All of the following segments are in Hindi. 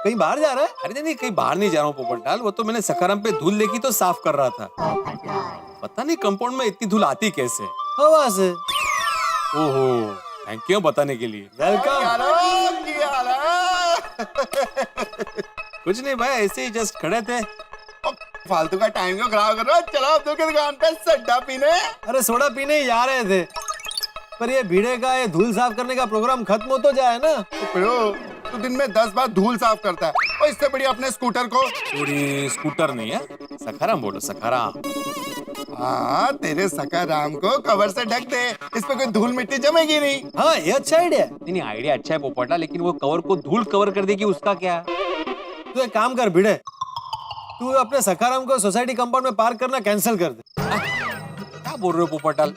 कहीं बाहर जा रहा है? अरे नहीं नहीं, कहीं बाहर नहीं जा रहा हूँ पोपटलाल, वो तो मैंने सखाराम पे धूल देखी तो साफ कर रहा था। पता नहीं कंपाउंड में इतनी धूल आती कैसे। हवा से। ओहो, थैंक यू बताने के लिए। वेलकम। कुछ नहीं भाई, ऐसे ही जस्ट खड़े थे। फालतू का टाइम क्यों खराब कर रहे हो? चलो अब्दुल की दुकान पे सड्डा पीने। अरे सोडा पीने ही जा रहे थे, पर ये भीड़े का ये धूल साफ करने का प्रोग्राम खत्म हो तो जाए ना। तो दिन में 10 बार धूल साफ करता है, और इससे बढ़िया अपने स्कूटर को। पूरी स्कूटर नहीं है, सखाराम बोलो, सखाराम। हाँ, तेरे सखाराम को कवर से ढक दे, इस पे कोई धूल मिट्टी जमेगी नहीं। हाँ, ये अच्छा आइडिया है। नहीं नहीं, आइडिया अच्छा है पोपटलाल, लेकिन वो कवर को धूल कवर कर देगी, उसका क्या? तू एक काम कर भिड़े, तू अपने सखाराम को सोसाइटी कंपाउंड में पार्क करना कैंसिल कर दे। क्या बोल रहे हो पोपटलाल?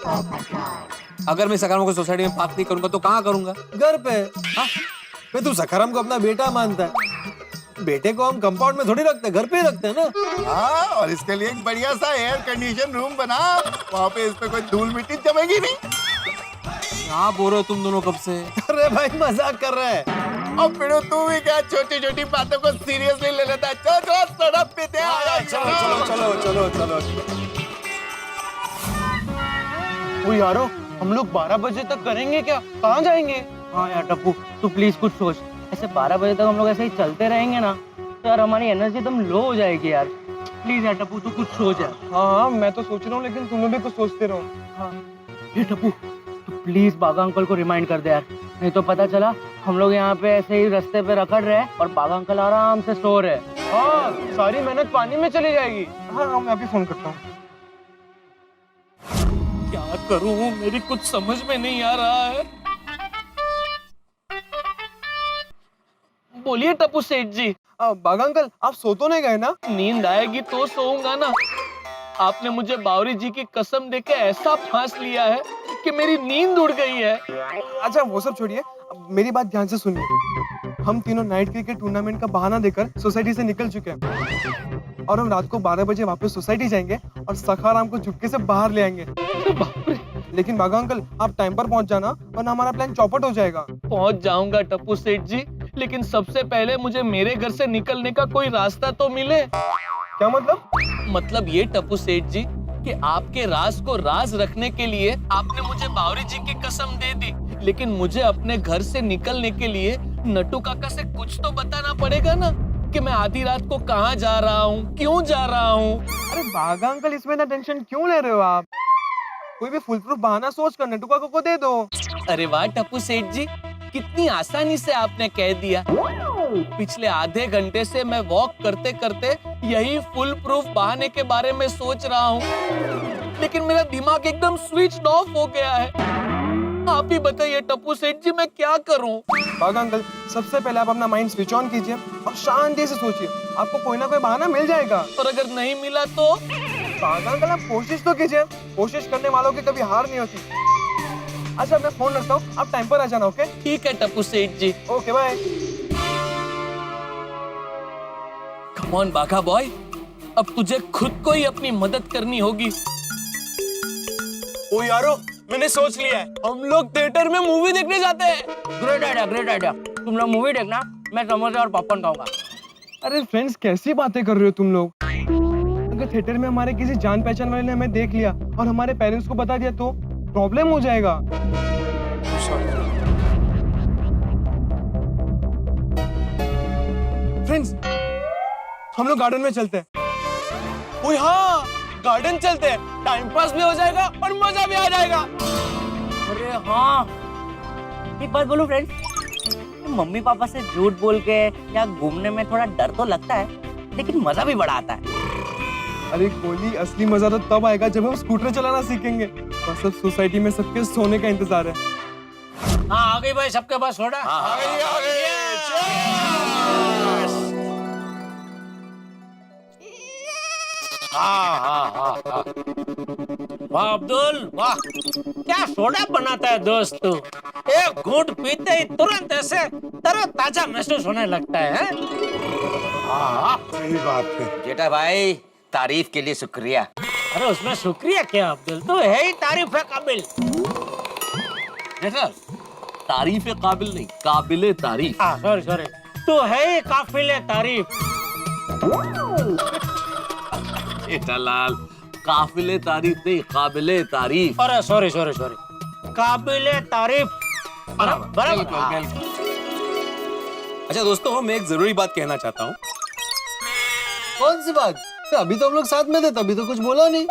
अगर मैं सखाराम को सोसाइटी में पार्क नहीं करूंगा तो कहाँ करूंगा? घर पे। हाँ, तू सखाराम को अपना बेटा मानता है, बेटे को हम कंपाउंड में थोड़ी रखते, घर पे ही रखते हैं ना। हाँ, और इसके लिए एक बढ़िया सा एयर कंडीशन रूम बना, वहाँ पे इस पे कोई धूल मिट्टी जमेगी नहीं। क्या बोल रहे हो तुम दोनों कब से? अरे भाई मजाक कर रहे हैं। अब फिर तू भी क्या छोटी छोटी बातों को सीरियसली ले लेता है? चलो चलो सोडा पीते हैं। चलो चलो चलो चलो चलो। वो यारो, हम लोग 12 बजे तक करेंगे क्या? कहाँ जाएंगे? हाँ यार टप्पू, तू प्लीज कुछ सोच। ऐसे 12 बजे तक हम लोग ऐसे ही चलते रहेंगे ना तो यार हमारी एनर्जी एकदम लो हो जाएगी यार। प्लीज यार टप्पू, तू कुछ सोच यार। हाँ, मैं तो सोच रहा हूँ, लेकिन तुम लोग भी कुछ सोचते रहो। हाँ ये टप्पू, तू प्लीज बागा अंकल को रिमाइंड कर दे यार, नहीं तो पता चला हम लोग यहाँ पे ऐसे ही रास्ते पे रखड़ रहे हैं और बागा अंकल आराम से सो रहे। हाँ, सारी मेहनत पानी में चली जाएगी। हाँ, मैं अभी फोन करता हूँ। क्या करूं, मेरी कुछ समझ में नहीं आ रहा है। बोलिए टप्पू सेठ जी। बागा अंकल, आप सो तो नहीं गए ना? नींद आएगी तो सोऊंगा ना। आपने मुझे बावरी जी की कसम देके ऐसा फांस लिया है कि मेरी नींद उड़ गई है। अच्छा वो सब छोड़िए, अब मेरी बात ध्यान से सुनिए। हम तीनों नाइट क्रिकेट टूर्नामेंट का बहाना देकर सोसाइटी से निकल चुके हैं, और हम रात को 12 बजे वापस सोसाइटी जाएंगे और सखाराम को चुपके से बाहर ले आएंगे। लेकिन बागा अंकल, आप टाइम पर पहुंच जाना, वरना हमारा प्लान चौपट हो जाएगा। पहुंच जाऊंगा टप्पू सेठ जी, लेकिन सबसे पहले मुझे मेरे घर से निकलने का कोई रास्ता तो मिले। क्या मतलब? मतलब ये टप्पू सेठ जी कि आपके राज को राज रखने के लिए आपने मुझे बावरी जी की कसम दे दी, लेकिन मुझे अपने घर से निकलने के लिए नट्टू काका से कुछ तो बताना पड़ेगा ना कि मैं आधी रात को कहाँ जा रहा हूँ, क्यों जा रहा हूँ। अरे बागा अंकल, इसमें इतना टेंशन क्यों ले रहे हो आप? कोई भी फुल प्रूफ बहाना सोच कर नट्टू काका को दे दो। अरे वाह टप्पू सेठ जी, कितनी आसानी से आपने कह दिया। पिछले आधे घंटे से मैं वॉक करते करते यही फुल प्रूफ बहाने के बारे में सोच रहा हूँ, लेकिन मेरा दिमाग एकदम स्विच ऑफ हो गया है। आप ही बताइए टप्पू सेठ जी, मैं क्या करूँ? बागा अंकल, सबसे पहले आप अपना माइंड स्विच ऑन कीजिए और शांति से सोचिए, आपको कोई ना कोई बहाना मिल जाएगा। और अगर नहीं मिला तो? बागा अंकल, आप कोशिश तो कीजिए, कोशिश करने वालों की कभी हार नहीं होती। अच्छा मैं फोन रखता हूँ, आप टाइम पर आ जाना। ओके? ठीक है Tappu Seth ji. Okay bye. Come on Bagha boy, अब तुझे खुद को ही अपनी मदद करनी होगी। ओ यारो, मैंने सोच लिया है, हम लोग थिएटर में मूवी देखने जाते हैं। Great idea, great idea. तुम लोग मूवी देखना, मैं समोसा और पॉपकॉर्न खाऊंगा। अरे फ्रेंड्स, कैसी बातें कर रहे हो तुम लोग? अगर थिएटर में हमारे किसी जान पहचान वाले ने हमें देख लिया और हमारे पेरेंट्स को बता दिया तो प्रॉब्लम हो जाएगा। फ्रेंड्स, हम लोग गार्डन में चलते हैं। ओए हाँ, गार्डन चलते हैं, टाइम पास भी हो जाएगा और मजा भी आ जाएगा। अरे हाँ, एक बात बोलूं फ्रेंड्स, मम्मी पापा से झूठ बोल के या घूमने में थोड़ा डर तो लगता है, लेकिन मजा भी बड़ा आता है। अरे कोहली, असली मजा तो तब आएगा जब हम स्कूटर चलाना सीखेंगे। बस अब सोसाइटी में सबके सोने का इंतजार है। हाँ आ गई भाई, सबके पास सोडा आ गई, आ गई। वाह अब्दुल वाह, क्या सोडा बनाता है दोस्त तू। एक घूंट पीते ही तुरंत ऐसे तरोताजा महसूस होने लगता है। सही बात है। जेठा भाई, तारीफ के लिए शुक्रिया। अरे उसमें शुक्रिया क्या अब्दुल, तो है ही तारीफ है काबिल। जैसा तारीफ काबिल नहीं, काबिले तारीफ। Sorry sorry. तू है ही काफिले तारीफ। जेठालाल, काफिले तारीफ नहीं, काबिले तारीफ। अरे सॉरी सॉरी सॉरी, काबिले तारीफ। बराबर। अच्छा दोस्तों, मैं एक जरूरी बात कहना चाहता हूँ। कौन सी बात? तो अभी तो हम लोग साथ में थे, तभी तो कुछ बोला नहीं।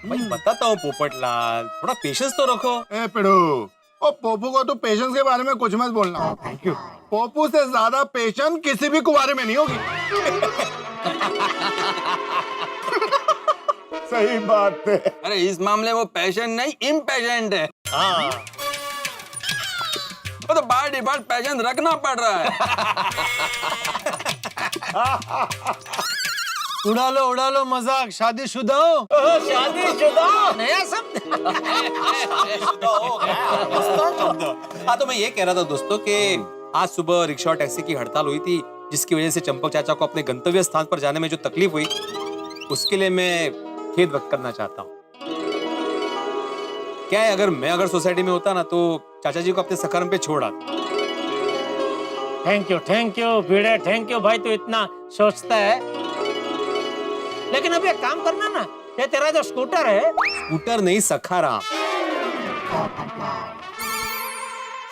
भाई बताता हूँ पोपटलाल, थोड़ा पेशेंस तो रखो। ए पिड़ू, ओ पोपू को तो पेशेंस के बारे में कुछ मत बोलना। Thank you. पोपू से ज्यादा पेशेंस किसी भी कुवारे में नहीं होगी। सही बात है। अरे इस मामले वो पैशन नहीं, इम्पेशेंट है। हाँ, वो तो बार डिफॉल्ट पैशन रखना पड़ रहा है। उड़ा लो मजाक, शादीशुदा हो। शादीशुदा नया शब्द। हाँ, तो मैं ये कह रहा था दोस्तों कि आज सुबह रिक्शा और टैक्सी की हड़ताल हुई थी, जिसकी वजह से चंपक चाचा को अपने गंतव्य स्थान पर जाने में जो तकलीफ हुई, उसके लिए मैं खेद व्यक्त करना चाहता हूँ। क्या है, अगर सोसाइटी में होता ना तो चाचा जी को अपने सखाराम पे छोड़ आता। Thank you Bhide, thank you भाई, तू इतना सोचता है। लेकिन अब एक काम करना ना, ये तेरा जो स्कूटर है, स्कूटर नहीं, सखाराम।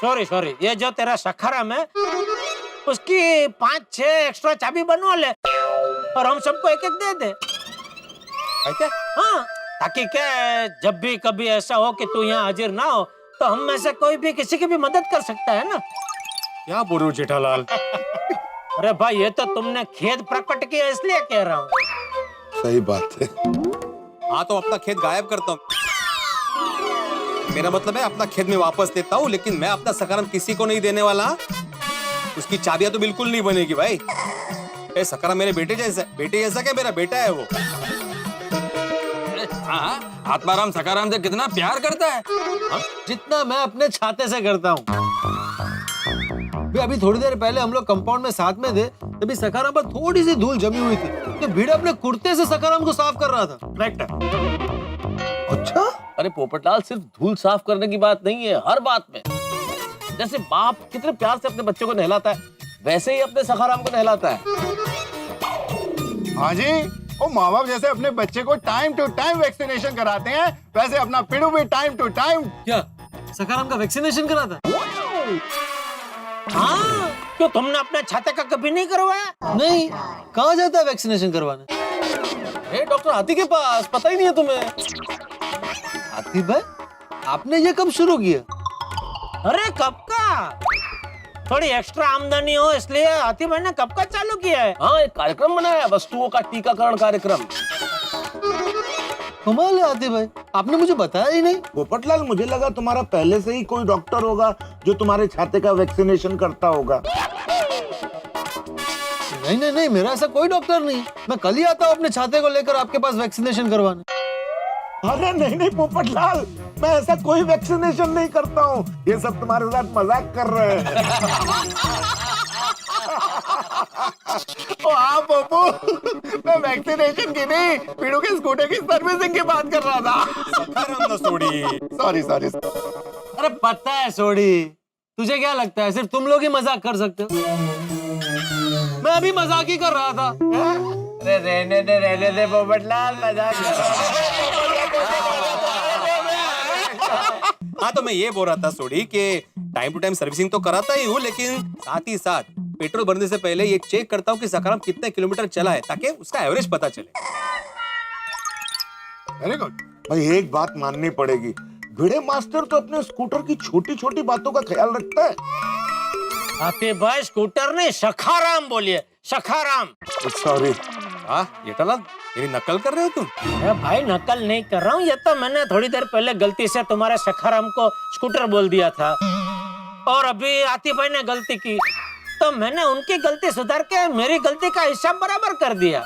सॉरी, ये जो तेरा सखाराम है, उसकी 5-6 एक्स्ट्रा चाबी बनवा ले और हम सबको एक एक दे दे। क्या? हाँ, ताकि क्या, जब भी कभी ऐसा हो कि तू यहाँ हाजिर ना हो, तो हम में से कोई भी किसी की भी मदद कर सकता है ना। क्या बोल रहे हो जेठालाल? अरे भाई, ये तो तुमने खेद प्रकट किया इसलिए कह रहा हूँ। सही बात है। हाँ, तो अपना खेत गायब करता हूँ। मेरा मतलब है अपना खेत में वापस देता हूँ, लेकिन मैं अपना सखाराम किसी को नहीं देने वाला। उसकी चाबियां तो बिल्कुल नहीं बनेगी भाई। ए, सखाराम मेरे बेटे जैसा क्या? मेरा बेटा है वो। हाँ, आत्माराम सखाराम से कितना प्यार करता है। जितना मैं अपने छाते से करता हूँ। अभी थोड़ी देर पहले हम लोग कंपाउंड में साथ में थे, तभी सखाराम पर थोड़ी सी धूल जमी हुई थी, तो भीड़ अपने कुर्ते से सखाराम को साफ कर रहा था। अच्छा, अरे पोपटलाल, सिर्फ धूल साफ करने की बात नहीं है, हर बात में। जैसे बाप कितने प्यार से अपने बच्चों को नहलाता है, वैसे ही अपने सखाराम को नहलाता है। हाँ जी, वो माँ बाप जैसे अपने बच्चे को टाइम टू टाइम वैक्सीनेशन कराते हैं, वैसे अपना पिड़ू भी टाइम टू टाइम। क्या सखाराम का वैक्सीनेशन करा था? हाँ, क्यों तुमने अपने छाते का कभी नहीं करवाया? नहीं, कहाँ जाता है वैक्सीनेशन करवाने? डॉक्टर हाथी के पास, पता ही नहीं है तुम्हें? हाथी भाई, आपने ये कब शुरू किया? अरे कब का? थोड़ी एक्स्ट्रा आमदनी हो इसलिए हाथी भाई ने कब का चालू किया है। हाँ, एक कार्यक्रम बनाया है, वस्तुओं का टीकाकरण कार्यक्रम। कमाल है हाथी भाई, आपने मुझे बताया ही नहीं। पोपटलाल, मुझे लगा तुम्हारा पहले से ही कोई डॉक्टर होगा जो तुम्हारे छाते का वैक्सीनेशन करता होगा। नहीं, मेरा ऐसा कोई डॉक्टर नहीं। मैं कल ही आता हूँ अपने छाते को लेकर आपके पास वैक्सीनेशन करवाने। अरे नहीं पोपटलाल, मैं ऐसा कोई वैक्सीनेशन नहीं करता हूँ। ये सब तुम्हारे साथ मजाक कर रहे हैं। हाँ पोपू, मैं वैक्सीनेशन की नहीं, पिड़ू के स्कूटर की सर्विसिंग की बात कर रहा था। सखाराम ना सोड़ी। सॉरी। अरे पता है सोडी, तुझे क्या लगता है सिर्फ तुम लोग ही मजाक कर सकते हो? मैं अभी मजाक ही कर रहा था। अरे रहने दे पोपटलाल, मजाक हाँ, तो मैं ये बोल रहा था सोडी कि टाइम टू टाइम सर्विसिंग तो कराता ही हूँ, लेकिन साथ ही साथ पेट्रोल भरने से पहले ये चेक करता हूँ कि सखाराम कितने किलोमीटर चला है, ताकि उसका एवरेज पता चले। Very good. भाई एक बात माननी पड़ेगी, भिड़े मास्टर तो अपने स्कूटर की छोटी छोटी बातों का ख्याल रखता है। हाथी भाई, स्कूटर नहीं, सखाराम बोलिए, सखाराम। सॉरी। हाँ जेठालाल, मेरी नकल कर रहे हो तुम? अरे भाई, नकल नहीं कर रहा हूँ, ये तो मैंने थोड़ी देर पहले गलती से तुम्हारे सखाराम को स्कूटर बोल दिया था, और अभी हाथी भाई ने गलती की, तो मैंने उनकी गलती सुधार के मेरी गलती का हिसाब बराबर कर दिया।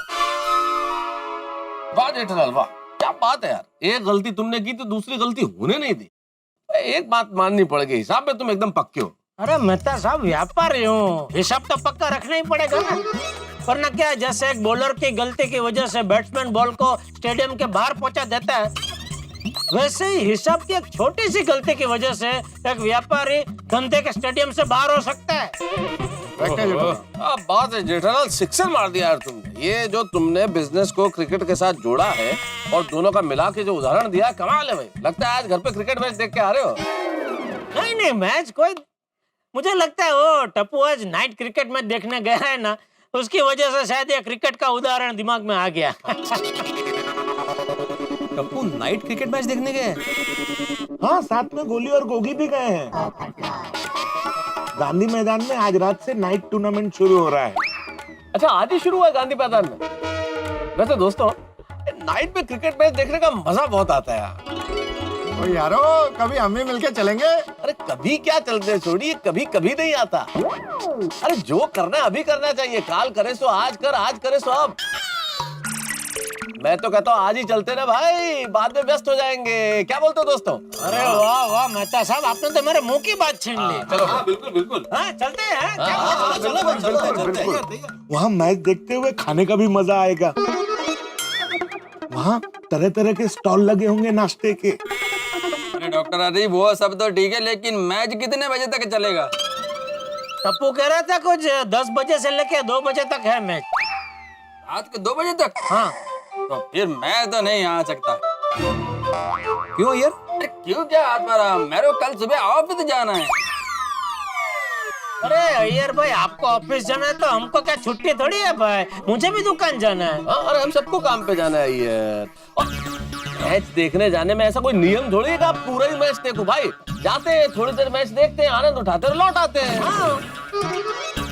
वाह जेठालाल, वाह, क्या बात है यार। एक गलती तुमने की तो दूसरी गलती होने नहीं दी। एक बात माननी पड़ेगी, हिसाब में तुम एकदम पक्के हो। अरे मैं तो साहब व्यापारी हूँ, हिसाब तो पक्का रखना ही पड़ेगा ना, वरना क्या, जैसे एक बॉलर की गलती की वजह से बैट्समैन बॉल को स्टेडियम के बाहर पहुंचा देता है, वैसे ही हिसाब की एक छोटी सी गलती की वजह से एक व्यापारी धंधे के स्टेडियम से बाहर हो सकता है। अब बात है जेठालाल, सिक्सर मार दिया यार तुमने। ये जो तुमने बिजनेस को क्रिकेट के साथ जोड़ा है और दोनों का मिला के जो उदाहरण दिया, कमाल है भाई। लगता है आज घर पे क्रिकेट मैच देख के आ रहे हो। नहीं नहीं, मैच कोई, मुझे लगता है वो टप्पू आज नाइट क्रिकेट मैच देखने गया है ना, उसकी वजह से शायद ये क्रिकेट का उदाहरण दिमाग में आ गया। टप्पू नाइट क्रिकेट मैच देखने गए? हाँ, साथ में गोली और गोगी भी गए हैं। गांधी मैदान में आज रात से नाइट टूर्नामेंट शुरू हो रहा है। अच्छा, आज ही शुरू हुआ है गांधी मैदान में? वैसे दोस्तों, नाइट में क्रिकेट मैच देखने का मजा बहुत आता है यार। ओ यारो, कभी हम भी मिलके चलेंगे? अरे कभी क्या चलते हैं, छोड़िए, कभी कभी नहीं आता। अरे जो करना है अभी करना चाहिए। काल करे सो आज कर, आज करे सो अब। मैं तो कहता हूँ आज ही चलते ना भाई, बाद में व्यस्त हो जाएंगे। क्या बोलते हो दोस्तों? अरे वाह वाह मेहता साहब, आपने तो मेरे मुंह की बात छीन ली। चलो बिल्कुल बिल्कुल। हाँ, चलते हैं। क्या वहाँ मैच देखते हुए खाने का भी मजा आएगा। वहाँ तरह तरह के स्टॉल लगे होंगे नाश्ते के। अरे डॉक्टर अरे वो सब तो ठीक है, लेकिन मैच कितने बजे तक चलेगा? टप्पू कह रहा था कुछ 10 बजे से लेके 2 बजे तक है मैच। रात के 2 बजे तक? हाँ, तो फिर मैं तो नहीं आ सकता। क्यों यार? अरे क्यों क्या आत्माराम, मेरे को कल सुबह ऑफिस जाना है। अरे अय्यर भाई, आपको ऑफिस जाना है तो हमको क्या छुट्टी थोड़ी है भाई, मुझे भी दुकान जाना है। अरे हम सबको काम पे जाना है यार। और मैच देखने जाने में ऐसा कोई नियम थोड़ी है कि आप पूरा ही मैच देखो भाई। जाते हैं, थोड़ी देर मैच देखते हैं, आनंद उठाते हैं, लौट आते हैं।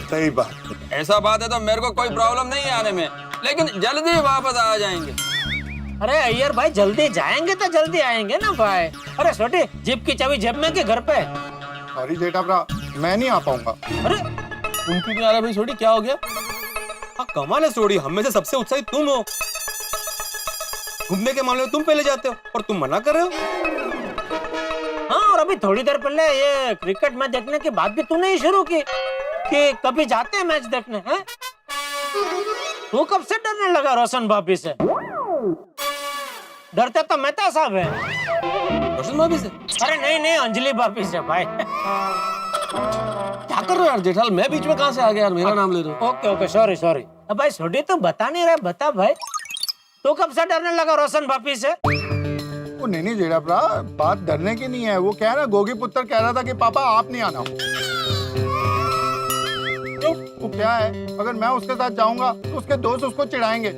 सही बात। ऐसा बात है तो मेरे को कोई प्रॉब्लम नहीं है आने में, लेकिन जल्दी वापस आ जाएंगे। अरे अय्यर भाई, जल्दी जाएंगे तो जल्दी आएंगे ना भाई। अरे छोटी, जीप की चाबी जेब में कि घर पे? सॉरी जेठा भरा, मैं नहीं आ पाऊंगा। अरे तुम क्यों नहीं आ रहे भाई? छोड़ी, क्या हो गया? हाँ कमाल है सोडी, हम में से सबसे उत्साहित तुम हो। घूमने के मामले में तुम पहले जाते हो और तुम मना कर रहे हो। हाँ, और अभी थोड़ी देर पहले ये क्रिकेट मैच देखने की बात भी तूने ही शुरू की कि कभी जाते हैं मैच देखने हैं? तू कब से डरने लगा रोशन भाभी से? डरते तो मेहता साहब है। रोशन भाभी से? अरे नहीं नहीं, अंजलि भाभी से भाई। क्या कर रहे हो यार जेठाल? मैं बीच में कहाँ से आ गया यार? मेरा नाम ले रहे हो। Okay okay, sorry sorry. अब भाई छोटी, तू बता नहीं रहा, बता भाई, तू कब से डरने लगा रोशन भाभी से? वो नहीं जेठा भरा, बात डरने की नहीं है। वो कह रहा, गोगी पुत्र कह रहा था कि पापा आप नहीं आना। वो क्या है, अगर मैं उसके साथ जाऊंगा तो उसके दोस्त उसको चिढ़ाएंगे।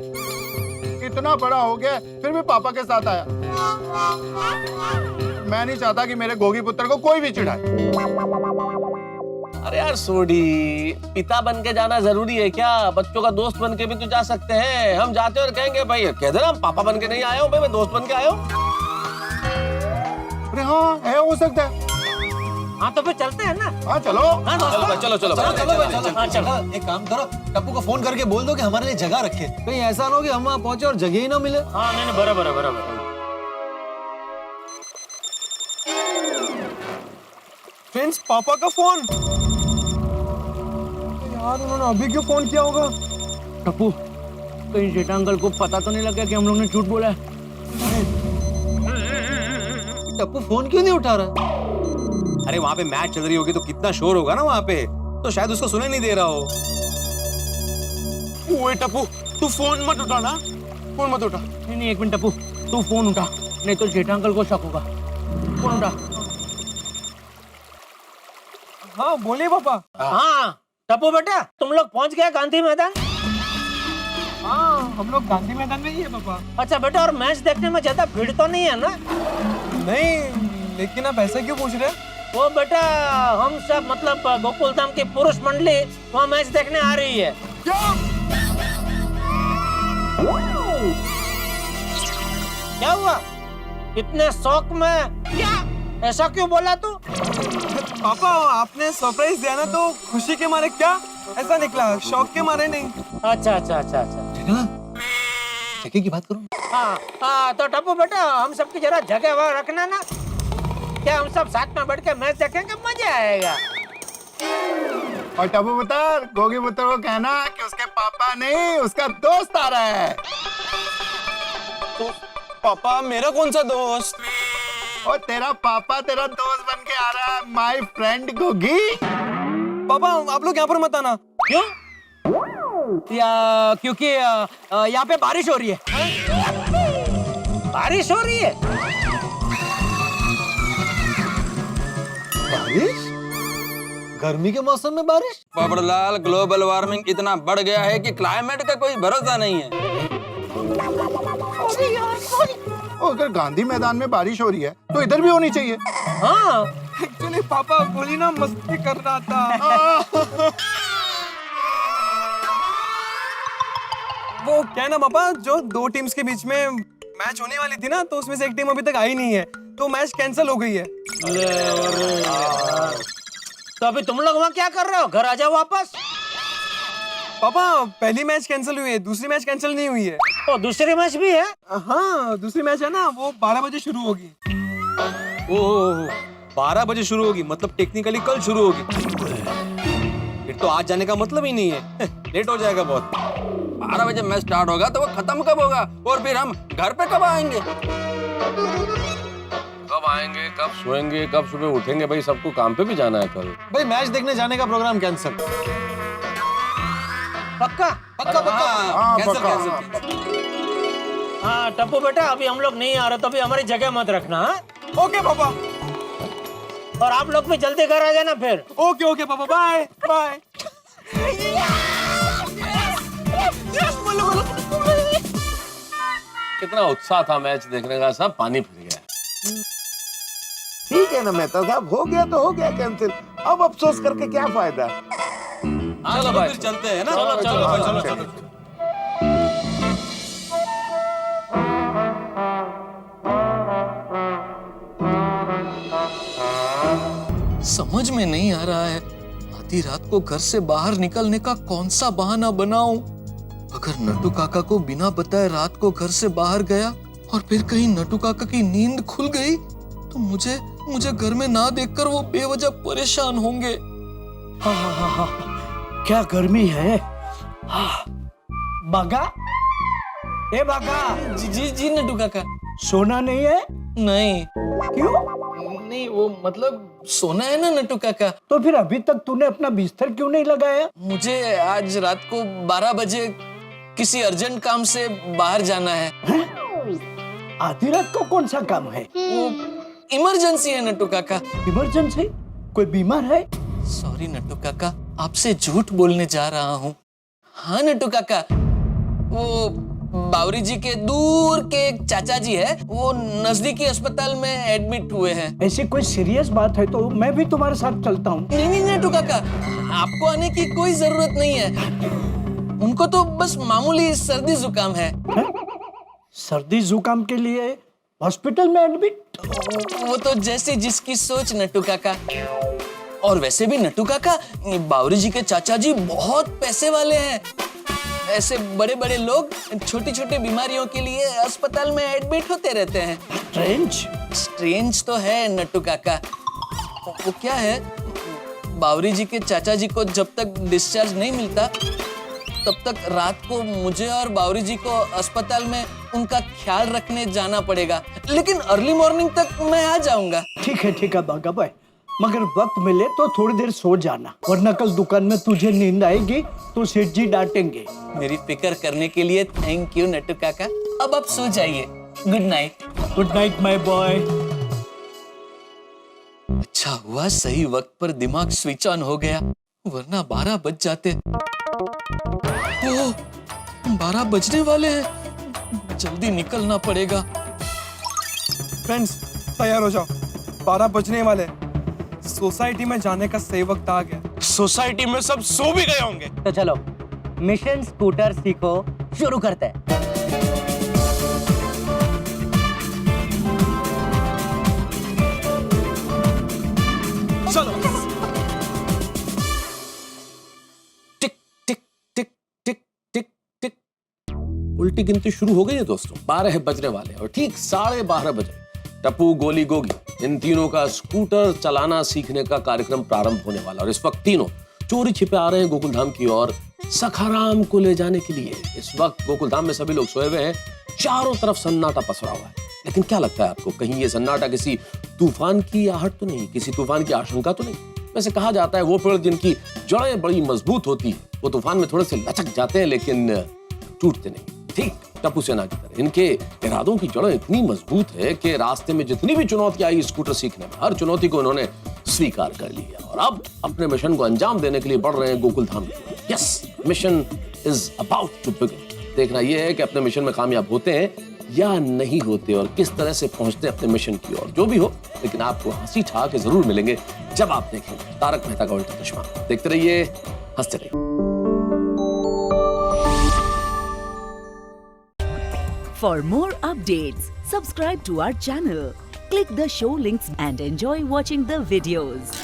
इतना बड़ा हो गया फिर भी पापा के साथ आया। मैं नहीं चाहता कि मेरे गोगी पुत्र को कोई भी चिढ़ाए। अरे यार सोडी, पिता बन के जाना जरूरी है क्या? बच्चों का दोस्त बन के भी तो जा सकते हैं। हम जाते और कहेंगे भाई, कह देना हम पापा बन के नहीं आया हूँ भाई, मैं दोस्त बन के आया हूँ। अरे हाँ, है, हो सकता है। हाँ तो फिर चलते हैं ना। हाँ चलो। हाँ दोस्तों, चलो चलो हाँ, चलो। एक काम करो, टप्पू को फोन करके बोल दो कि हमारे लिए जगह रखे। कहीं ऐसा ना हो कि हम वहाँ पहुंचे और जगह ही ना मिले। हाँ नहीं नहीं, बराबर है बराबर। फ्रेंड्स, पापा का फोन। यार उन्होंने अभी क्यों फोन किया होगा? टप्पू, कहीं जेठा अंकल को पता तो नहीं लगा कि हम लोग ने झूठ बोला है? टप्पू फोन क्यों नहीं उठा रहा? अरे वहाँ पे मैच चल रही होगी तो कितना शोर होगा ना वहाँ पे, तो शायद उसको सुनाई नहीं दे रहा हो। ओए टप्पू, तू फोन मत उठा ना, फोन मत उठा। नहीं नहीं, एक मिनट टप्पू, तू फोन उठा, नहीं तो जेठा अंकल को शक होगा। फोन उठा। हाँ बोलिए पापा। हाँ टप्पू बेटा, तुम लोग पहुंच गए गांधी मैदान? हाँ, हम लोग गांधी मैदान में ही है पापा। अच्छा बेटा, और मैच देखने में ज्यादा भीड़ तो नहीं है ना? नहीं, लेकिन आप ऐसा क्यों पूछ रहे हैं? वो बेटा, हम सब मतलब गोकुल धाम की पुरुष मंडली वहाँ मैच देखने आ रही है। क्या हुआ? इतने शौक में क्या? ऐसा क्यों बोला तू? पापा, आपने सरप्राइज दिया ना तो खुशी के मारे क्या ऐसा निकला, शौक के मारे नहीं। अच्छा अच्छा अच्छा अच्छा। जगह की बात करो। हाँ हाँ, तो टप्पू बेटा, हम सबकी जरा जगह वहाँ रखना ना। क्या हम सब साथ में बैठ के मैच देखेंगे, मजा आएगा। और टप्पू पुत्र, गोगी पुत्र को कहना कि उसके पापा नहीं, उसका दोस्त आ रहा है। तो पापा, मेरा कौन सा दोस्त? और तेरा पापा तेरा दोस्त बन के आ रहा है, माय फ्रेंड गोगी। पापा आप लोग यहाँ पर मत आना। क्यों? क्योंकि यहाँ पे बारिश हो रही है। बारिश हो रही है? बारिश? गर्मी के मौसम में बारिश? पोपटलाल, ग्लोबल वार्मिंग इतना बढ़ गया है कि क्लाइमेट का कोई भरोसा नहीं है। अगर गांधी मैदान में बारिश हो रही है तो इधर भी होनी चाहिए। हाँ, एक्चुअली पापा गोली ना मस्ती कर रहा था। वो क्या है ना पापा, जो दो टीम्स के बीच में मैच होने वाली थी ना, तो उसमें से एक टीम अभी तक आई नहीं है, तो मैच कैंसिल हो गई है। तो अभी तुम लोग वहाँ क्या कर रहे हो? घर आ जाओ वापस। पापा पहली मैच कैंसिल हुई है, दूसरी मैच कैंसिल नहीं हुई है। ओ, दूसरी मैच भी है? हाँ दूसरी मैच है ना, वो 12 बजे शुरू होगी। ओह 12 बजे शुरू होगी, मतलब टेक्निकली कल शुरू होगी। फिर तो आज जाने का मतलब ही नहीं है। लेट हो जाएगा बहुत। 12 बजे मैच स्टार्ट होगा तो वो खत्म कब होगा? और फिर हम घर पे कब आएंगे? कब आएंगे, कब सोएंगे, कब सुबह उठेंगे? भाई सबको काम पे भी जाना है कल। भाई मैच देखने जाने का प्रोग्राम कैंसिल। पक्का? पक्का पक्का। हाँ, कैंसिल पक्का। कैंसिल। हाँ टप्पू बेटा, अभी हम लोग नहीं आ रहे तो अभी हमारी जगह मत रखना। हाँ? ओके पापा। और आप लोग भी जल्दी घर आ जाना फिर। ओके ओके पापा, बाय बाय। कितना उत्साह था मैच देखने का, सब पानी फिर गया। ठीक है ना मेहता साहब, हो गया तो हो गया कैंसिल, अब अफसोस करके क्या फायदा। चलो भाई फिर चलते हैं ना। चलो, चलो, भाई, चलो, चलो। समझ में नहीं आ रहा है आधी रात को घर से बाहर निकलने का कौन सा बहाना बनाऊं। अगर नट्टू काका को बिना बताए रात को घर से बाहर गया और फिर कहीं नट्टू काका की नींद खुल गई तो मुझे घर में ना देखकर वो बेवजह परेशान होंगे। क्या गर्मी है। बागा, ए बागा, जी जी जी नट्टू काका। सोना नहीं है? नहीं क्यों? नहीं, वो मतलब सोना है ना नट्टू काका। तो फिर अभी तक तूने अपना बिस्तर क्यों नहीं लगाया? मुझे आज रात को 12 बजे किसी अर्जेंट काम से बाहर जाना है। आधी रात को कौन सा काम है? वो इमरजेंसी है नट्टू काका। इमरजेंसी? कोई बीमार है? सॉरी नट्टू काका, आपसे झूठ बोलने जा रहा हूँ। हाँ नट्टू काका, वो बावरी जी के दूर के एक चाचा जी है, वो नजदीकी अस्पताल में एडमिट हुए हैं। ऐसी कोई सीरियस बात है तो मैं भी तुम्हारे साथ चलता हूँ। नहीं नहीं नट्टू काका, आपको आने की कोई जरूरत नहीं है। उनको तो बस मामूली सर्दी जुकाम है। सर्दी जुकाम के लिए हॉस्पिटल में एडमिट? वो तो जैसे जिसकी सोच नट्टू काका। और वैसे भी नट्टू काका, बावरी जी के चाचा जी बहुत पैसे वाले हैं। ऐसे बड़े बड़े लोग छोटी छोटी बीमारियों के लिए अस्पताल में एडमिट होते रहते हैं। स्ट्रेंज तो है नट्टू काका। वो क्या है, बावरी जी के चाचा जी को जब तक डिस्चार्ज नहीं मिलता तब तक रात को मुझे और बावरी जी को अस्पताल में उनका ख्याल रखने जाना पड़ेगा, लेकिन अर्ली मॉर्निंग तक मैं आ जाऊंगा। ठीक है बागा भाई, मगर वक्त मिले तो थोड़ी देर सो जाना, वरना कल दुकान में तुझे नींद आएगी तो सेठ जी डांटेंगे। मेरी फिक्र करने के लिए थैंक यू नट्टू काका। अब आप सो जाइए। Good night. Good night my boy. अच्छा हुआ सही वक्त पर दिमाग स्विच ऑन हो गया, वरना 12 बज जाते। ओह, 12 बजने वाले हैं, जल्दी निकलना पड़ेगा। फ्रेंड्स तैयार हो जाओ, 12 बजने वाले। सोसाइटी में जाने का सही वक्त आ गया। सोसाइटी में सब सो भी गए होंगे। तो चलो मिशन स्कूटर सीखो शुरू करते हैं। चलो। टिक टिक टिक टिक टिक टिक। उल्टी गिनती शुरू हो गई है दोस्तों। 12 बजने वाले और ठीक 12:30 बजे टप्पू, गोली, गोगी, इन तीनों का स्कूटर चलाना सीखने का कार्यक्रम प्रारंभ होने वाला। और इस वक्त तीनों चोरी छिपे आ रहे हैं गोकुलधाम की ओर सखाराम को ले जाने के लिए। इस वक्त गोकुलधाम में सभी लोग सोए हुए हैं, चारों तरफ सन्नाटा पसरा हुआ है। लेकिन क्या लगता है आपको, कहीं ये सन्नाटा किसी तूफान की आहट तो नहीं, किसी तूफान की आशंका तो नहीं? वैसे कहा जाता है वो पेड़ जिनकी जड़ें बड़ी मजबूत होती है वो तूफान में थोड़े से लचक जाते हैं लेकिन टूटते नहीं। ठीक टप्पू सेना की तरह इनके इरादों की जड़ें इतनी मजबूत है कि रास्ते में जितनी भी चुनौती आई स्कूटर सीखने में हर चुनौती को उन्होंने स्वीकार कर लिया और अब अपने मिशन को अंजाम देने के लिए बढ़ रहे हैं गोकुल धाम की ओर। Yes, mission is about to begin. देखना यह है कि अपने मिशन में कामयाब होते हैं या नहीं होते और किस तरह से पहुंचते हैं अपने मिशन की ओर। जो भी हो लेकिन आपको हंसी ठहाके जरूर मिलेंगे जब आप देखेंगे तारक मेहता का उल्टा चश्मा। देखते रहिए, हंसते रहिए। For more updates, subscribe to our channel, click the show links and enjoy watching the videos.